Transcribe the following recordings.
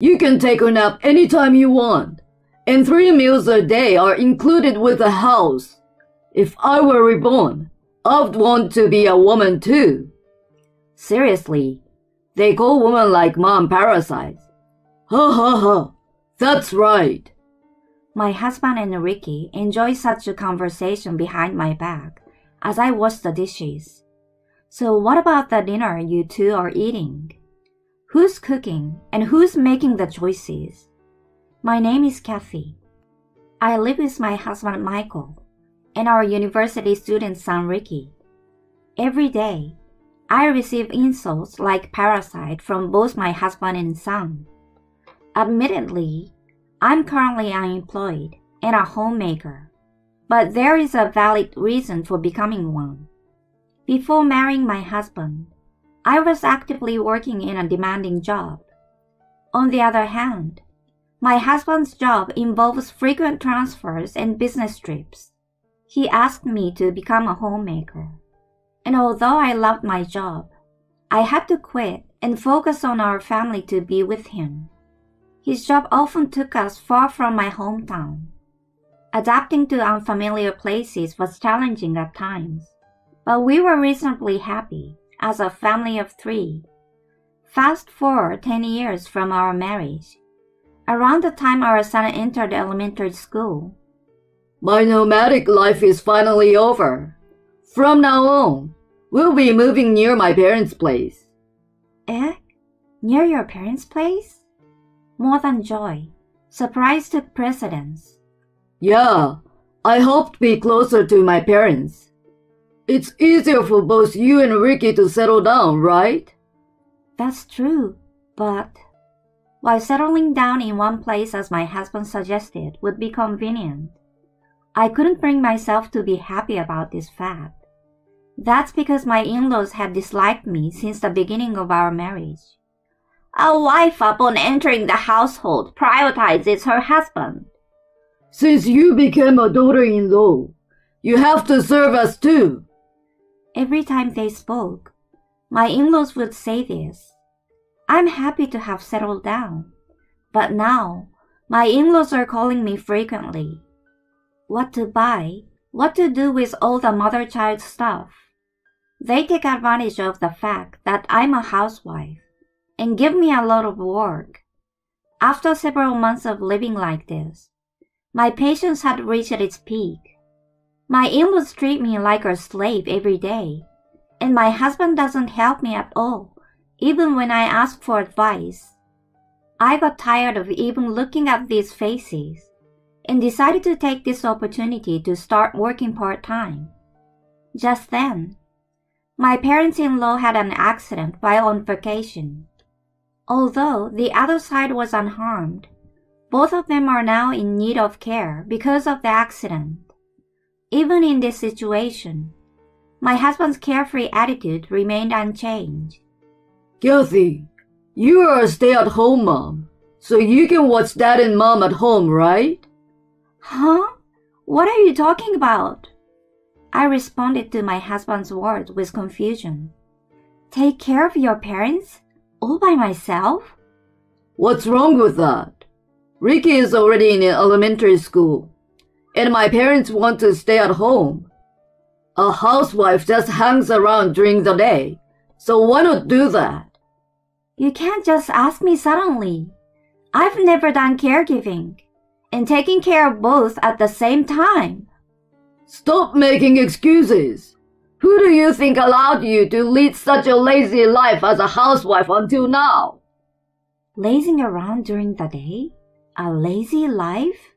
You can take a nap anytime you want, and 3 meals a day are included with the house. If I were reborn, I'd want to be a woman too. Seriously, they call women like mom parasites. Ha ha ha, that's right. My husband and Ricky enjoy such a conversation behind my back as I wash the dishes. So what about the dinner you two are eating? Who's cooking and who's making the choices? My name is Kathy. I live with my husband Michael and our university student son Ricky. Every day, I receive insults like parasite from both my husband and son. Admittedly, I'm currently unemployed and a homemaker, but there is a valid reason for becoming one. Before marrying my husband, I was actively working in a demanding job. On the other hand, my husband's job involves frequent transfers and business trips. He asked me to become a homemaker, and although I loved my job, I had to quit and focus on our family to be with him. His job often took us far from my hometown. Adapting to unfamiliar places was challenging at times, but we were reasonably happy as a family of 3. Fast forward 10 years from our marriage, around the time our son entered elementary school. My nomadic life is finally over. From now on, we'll be moving near my parents' place. Eh? Near your parents' place? More than joy, surprise took precedence. Yeah, I hope to be closer to my parents. It's easier for both you and Ricky to settle down, right? That's true, but while settling down in one place as my husband suggested would be convenient, I couldn't bring myself to be happy about this fact. That's because my in-laws had disliked me since the beginning of our marriage. A wife upon entering the household prioritizes her husband. Since you became a daughter-in-law, you have to serve us too. Every time they spoke, my in-laws would say this. I'm happy to have settled down, but now my in-laws are calling me frequently. What to buy, what to do with all the mother-child stuff. They take advantage of the fact that I'm a housewife and give me a lot of work. After several months of living like this, my patience had reached its peak. My in-laws treat me like a slave every day, and my husband doesn't help me at all, even when I ask for advice. I got tired of even looking at these faces and decided to take this opportunity to start working part-time. Just then, my parents-in-law had an accident while on vacation. Although the other side was unharmed, both of them are now in need of care because of the accident. Even in this situation, my husband's carefree attitude remained unchanged. Kathy, you are a stay-at-home mom, so you can watch dad and mom at home, right? Huh? What are you talking about? I responded to my husband's words with confusion. Take care of your parents? All by myself? What's wrong with that? Ricky is already in elementary school, and my parents want to stay at home. A housewife just hangs around during the day, so why not do that? You can't just ask me suddenly. I've never done caregiving, and taking care of both at the same time. Stop making excuses. Who do you think allowed you to lead such a lazy life as a housewife until now? Lazing around during the day? A lazy life?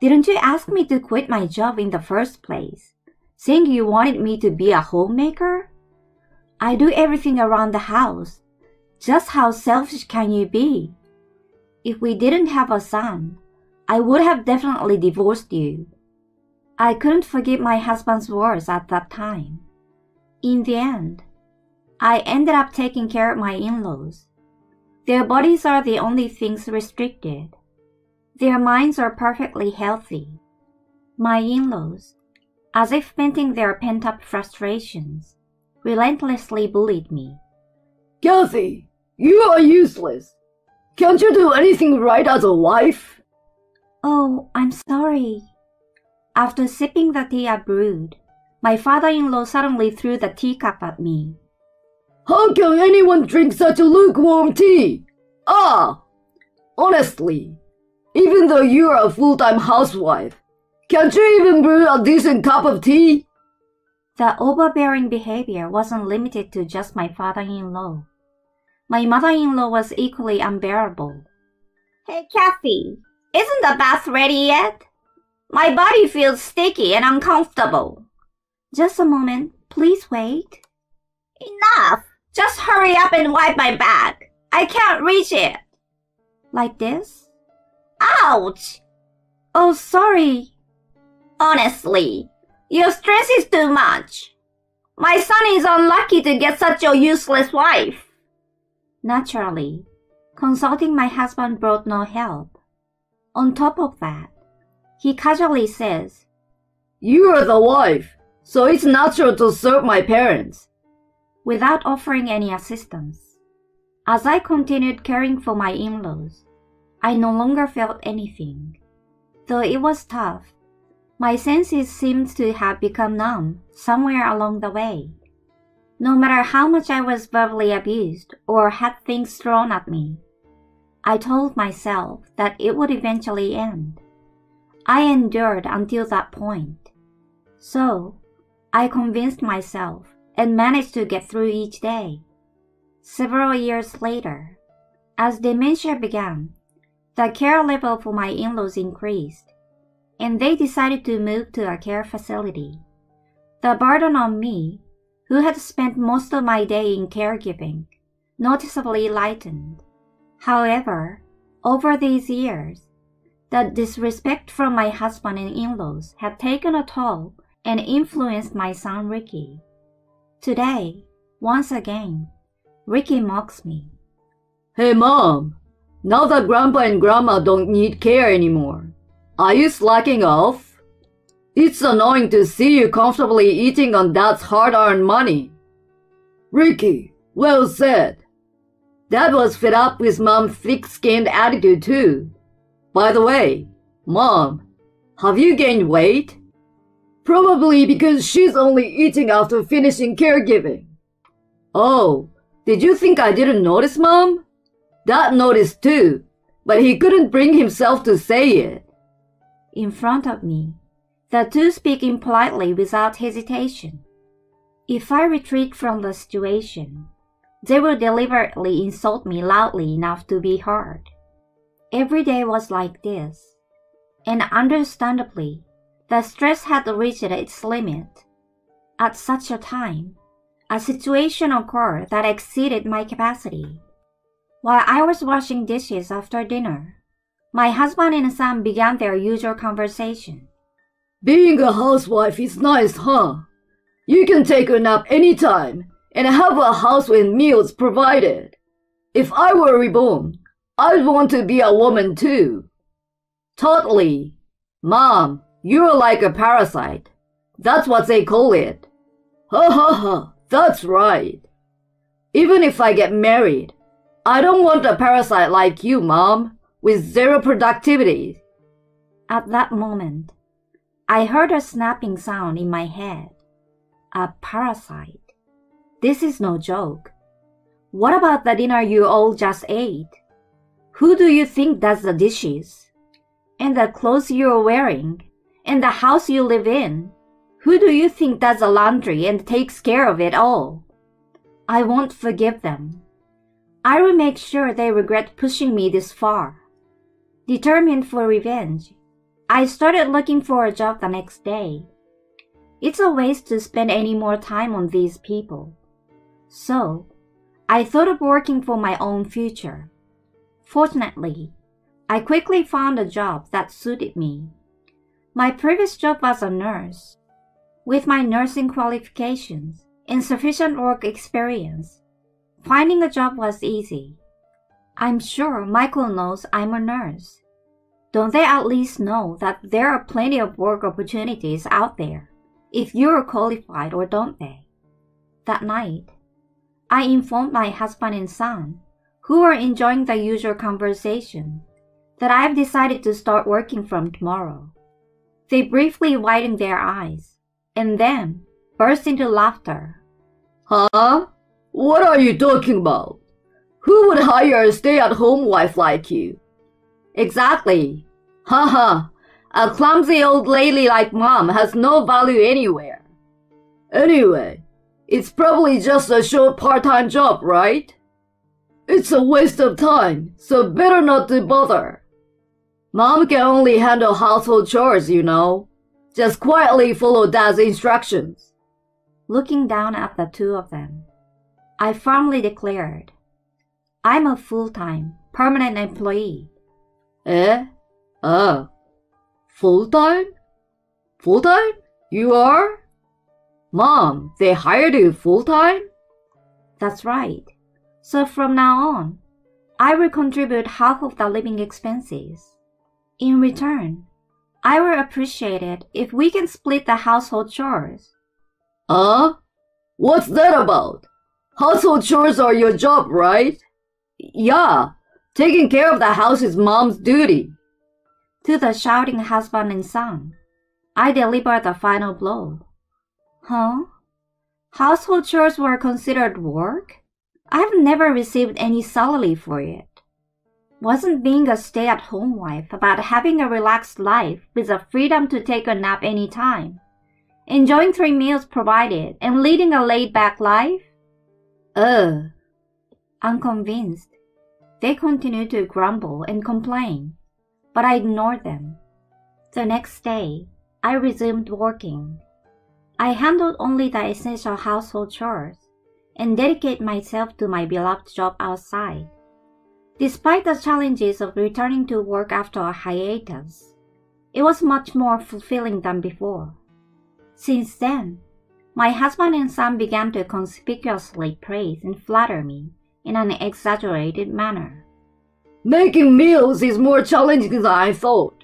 Didn't you ask me to quit my job in the first place, saying you wanted me to be a homemaker? I do everything around the house. Just how selfish can you be? If we didn't have a son, I would have definitely divorced you. I couldn't forgive my husband's words at that time. In the end, I ended up taking care of my in-laws. Their bodies are the only things restricted. Their minds are perfectly healthy. My in-laws, as if venting their pent-up frustrations, relentlessly bullied me. Kathy, you are useless. Can't you do anything right as a wife? Oh, I'm sorry. After sipping the tea I brewed, my father-in-law suddenly threw the teacup at me. How can anyone drink such a lukewarm tea? Honestly, even though you're a full-time housewife, can't you even brew a decent cup of tea? The overbearing behavior wasn't limited to just my father-in-law. My mother-in-law was equally unbearable. Hey, Kathy, isn't the bath ready yet? My body feels sticky and uncomfortable. Just a moment, please wait. Enough! Just hurry up and wipe my back. I can't reach it. Like this? Ouch! Oh, sorry. Honestly, your stress is too much. My son is unlucky to get such a useless wife. Naturally, consulting my husband brought no help. On top of that, he casually says, You're the wife, so it's natural to serve my parents. Without offering any assistance. As I continued caring for my in-laws, I no longer felt anything. Though it was tough, my senses seemed to have become numb somewhere along the way. No matter how much I was verbally abused or had things thrown at me, I told myself that it would eventually end. I endured until that point. So, I convinced myself and managed to get through each day. Several years later, as dementia began, the care level for my in-laws increased, and they decided to move to a care facility. The burden on me, who had spent most of my day in caregiving, noticeably lightened. However, over these years, the disrespect from my husband and in-laws had taken a toll and influenced my son Ricky. Today, once again, Ricky mocks me. Hey Mom, now that Grandpa and Grandma don't need care anymore, are you slacking off? It's annoying to see you comfortably eating on Dad's hard-earned money. Ricky, well said. Dad was fed up with Mom's thick-skinned attitude too. By the way, Mom, have you gained weight? Probably because she's only eating after finishing caregiving. Oh, did you think I didn't notice, Mom? Dad noticed too, but he couldn't bring himself to say it. In front of me, the two speak impolitely without hesitation. If I retreat from the situation, they will deliberately insult me loudly enough to be heard. Every day was like this, and understandably, the stress had reached its limit. At such a time, a situation occurred that exceeded my capacity. While I was washing dishes after dinner, my husband and son began their usual conversation. Being a housewife is nice, huh? You can take a nap anytime and have a house with meals provided. If I were reborn, I'd want to be a woman too. Totally. Mom, you're like a parasite. That's what they call it. Ha ha ha, that's right. Even if I get married, I don't want a parasite like you, Mom, with zero productivity. At that moment, I heard a snapping sound in my head. A parasite. This is no joke. What about the dinner you all just ate? Who do you think does the dishes? And the clothes you're wearing? And the house you live in? Who do you think does the laundry and takes care of it all? I won't forgive them. I will make sure they regret pushing me this far. Determined for revenge, I started looking for a job the next day. It's a waste to spend any more time on these people. So, I thought of working for my own future. Fortunately, I quickly found a job that suited me. My previous job was a nurse. With my nursing qualifications and sufficient work experience, finding a job was easy. I'm sure Michael knows I'm a nurse. Don't they at least know that there are plenty of work opportunities out there, if you're qualified, or don't they? That night, I informed my husband and son, who were enjoying the usual conversation, that I've decided to start working from tomorrow. They briefly widened their eyes, and then burst into laughter. Huh? What are you talking about? Who would hire a stay-at-home wife like you? Exactly. Haha, a clumsy old lady like Mom has no value anywhere. Anyway, it's probably just a short part-time job, right? It's a waste of time, so better not to bother. Mom can only handle household chores, you know. Just quietly follow Dad's instructions. Looking down at the two of them, I firmly declared, I'm a full-time, permanent employee. Eh? Full-time? Full-time? You are? Mom, they hired you full-time? That's right. So from now on, I will contribute half of the living expenses. In return, I will appreciate it if we can split the household chores. What's that about? Household chores are your job, right? Yeah, taking care of the house is Mom's duty. To the shouting husband and son, I delivered the final blow. Huh? Household chores were considered work? I've never received any salary for it. Wasn't being a stay-at-home wife about having a relaxed life with the freedom to take a nap anytime, enjoying 3 meals provided, and leading a laid-back life? Unconvinced, they continued to grumble and complain, but I ignored them. The next day, I resumed working. I handled only the essential household chores and dedicated myself to my beloved job outside. Despite the challenges of returning to work after a hiatus, it was much more fulfilling than before. Since then, my husband and son began to conspicuously praise and flatter me in an exaggerated manner. Making meals is more challenging than I thought.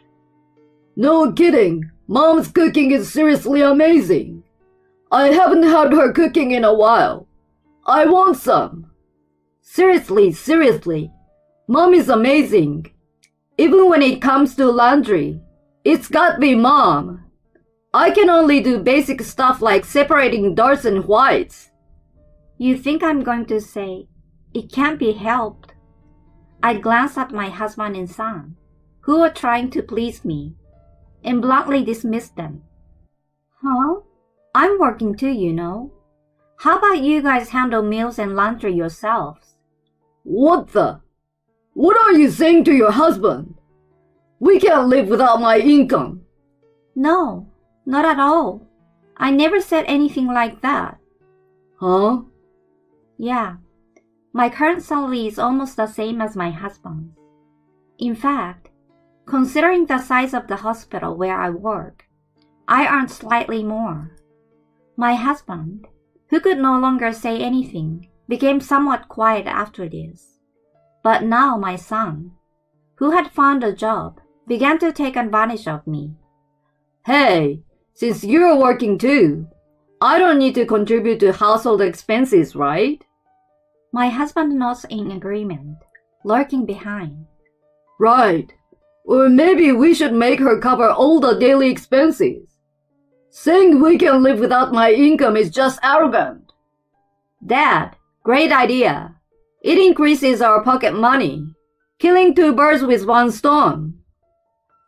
No kidding, Mom's cooking is seriously amazing. I haven't had her cooking in a while. I want some. Seriously, Mom is amazing. Even when it comes to laundry, it's got to be Mom. I can only do basic stuff like separating darks and whites. You think I'm going to say, it can't be helped? I glanced at my husband and son, who were trying to please me, and bluntly dismissed them. Huh? I'm working too, you know. How about you guys handle meals and laundry yourselves? What are you saying to your husband? We can't live without my income. No, not at all. I never said anything like that. Huh? Yeah, my current salary is almost the same as my husband's. In fact, considering the size of the hospital where I work, I earn slightly more. My husband, who could no longer say anything, became somewhat quiet after this. But now my son, who had found a job, began to take advantage of me. Hey, since you're working too, I don't need to contribute to household expenses, right? My husband nods in agreement, lurking behind. Right. Or maybe we should make her cover all the daily expenses. Saying we can live without my income is just arrogant. Dad, great idea. It increases our pocket money, killing 2 birds with 1 stone.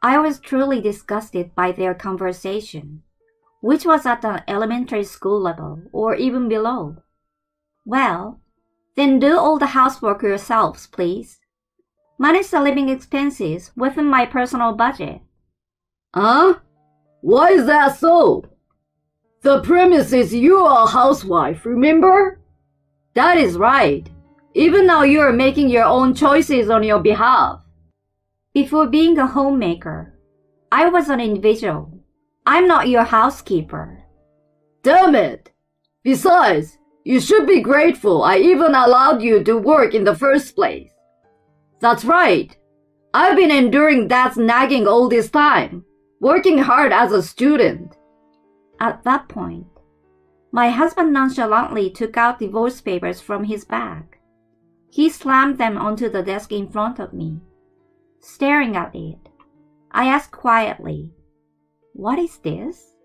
I was truly disgusted by their conversation, which was at an elementary school level or even below. Well, then do all the housework yourselves, please. Manage the living expenses within my personal budget. Huh? Why is that so? The premise is you are a housewife, remember? That is right. Even now you are making your own choices on your behalf. Before being a homemaker, I was an individual. I'm not your housekeeper. Damn it! Besides, you should be grateful I even allowed you to work in the first place. That's right. I've been enduring Dad's nagging all this time, working hard as a student. At that point, my husband nonchalantly took out divorce papers from his bag. He slammed them onto the desk in front of me. Staring at it, I asked quietly, "What is this?"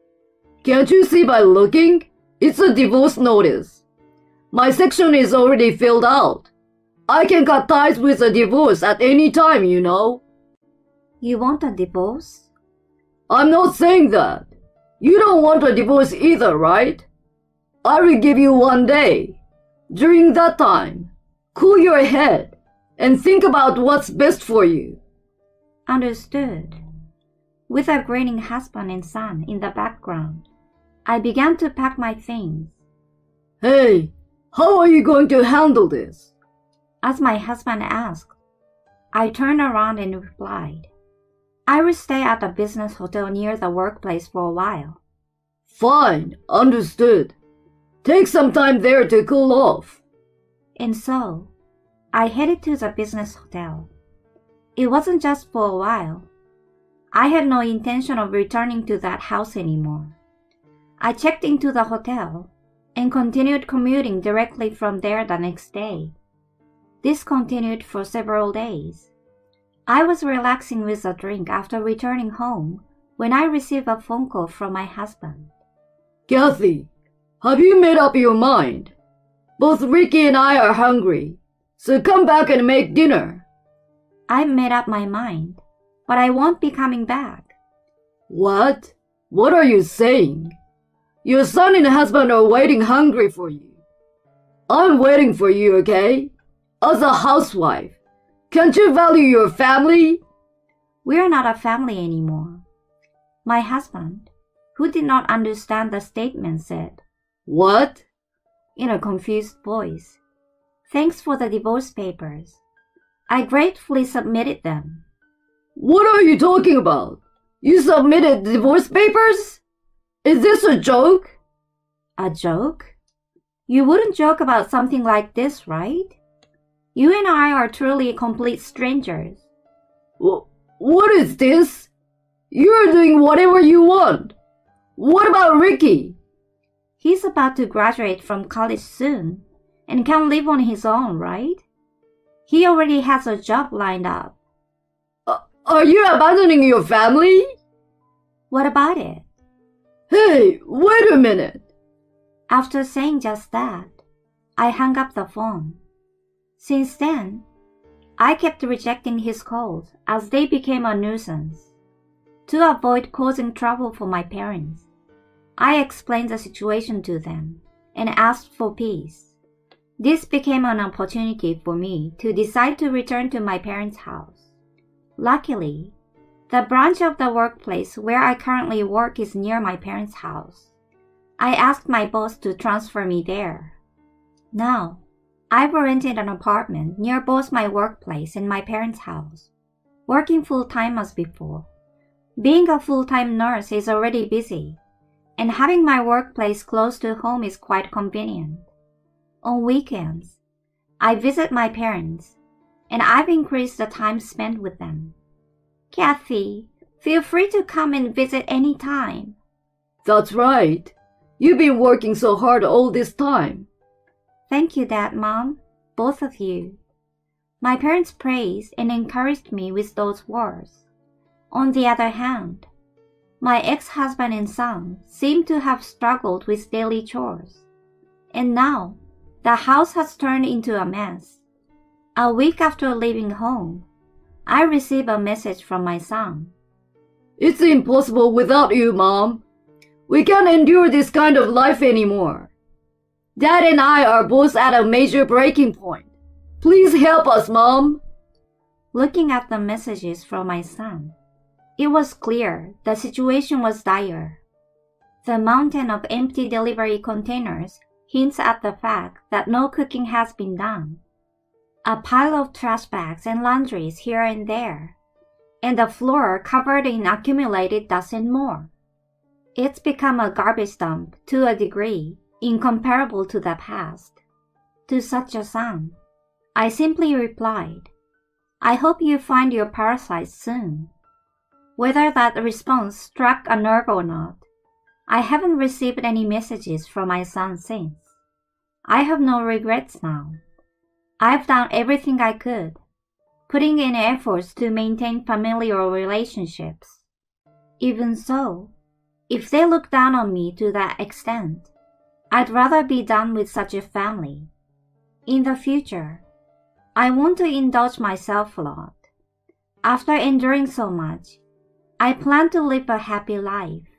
Can't you see by looking? It's a divorce notice. My section is already filled out. I can cut ties with a divorce at any time, you know. You want a divorce? I'm not saying that. You don't want a divorce either, right? I will give you 1 day. During that time, cool your head and think about what's best for you. Understood. With a grinning husband and son in the background, I began to pack my things. Hey, how are you going to handle this? As my husband asked, I turned around and replied, I will stay at a business hotel near the workplace for a while. Fine, understood. Take some time there to cool off. And so, I headed to the business hotel. It wasn't just for a while. I had no intention of returning to that house anymore. I checked into the hotel and continued commuting directly from there the next day. This continued for several days. I was relaxing with a drink after returning home when I received a phone call from my husband. Kathy, have you made up your mind? Both Ricky and I are hungry, so come back and make dinner. I made up my mind, but I won't be coming back. What? What are you saying? Your son and husband are waiting hungry for you. I'm waiting for you, okay? As a housewife, can't you value your family? We're not a family anymore. My husband, who did not understand the statement, said, What? In a confused voice. Thanks for the divorce papers. I gratefully submitted them. What are you talking about? You submitted divorce papers? Is this a joke? A joke? You wouldn't joke about something like this, right? You and I are truly complete strangers. What is this? You're doing whatever you want. What about Ricky? He's about to graduate from college soon and can live on his own, right? He already has a job lined up. Are you abandoning your family? What about it? Hey, wait a minute. After saying just that, I hung up the phone. Since then, I kept rejecting his calls as they became a nuisance. To avoid causing trouble for my parents, I explained the situation to them and asked for peace. This became an opportunity for me to decide to return to my parents' house. Luckily, the branch of the workplace where I currently work is near my parents' house. I asked my boss to transfer me there. Now, I've rented an apartment near both my workplace and my parents' house, working full-time as before. Being a full-time nurse is already busy, and having my workplace close to home is quite convenient. On weekends, I visit my parents, and I've increased the time spent with them. Kathy, feel free to come and visit any time. That's right. You've been working so hard all this time. Thank you, Dad, Mom, both of you. My parents praised and encouraged me with those words. On the other hand, my ex-husband and son seem to have struggled with daily chores. And now, the house has turned into a mess. A week after leaving home, I received a message from my son. It's impossible without you, Mom. We can't endure this kind of life anymore. Dad and I are both at a major breaking point. Please help us, Mom. Looking at the messages from my son, it was clear the situation was dire. The mountain of empty delivery containers hints at the fact that no cooking has been done. A pile of trash bags and laundries here and there, and the floor covered in accumulated dust and more. It's become a garbage dump to a degree incomparable to the past. To such a son, I simply replied, I hope you find your parasites soon. Whether that response struck a nerve or not, I haven't received any messages from my son since. I have no regrets now. I've done everything I could, putting in efforts to maintain familial relationships. Even so, if they look down on me to that extent, I'd rather be done with such a family. In the future, I want to indulge myself a lot. After enduring so much, I plan to live a happy life.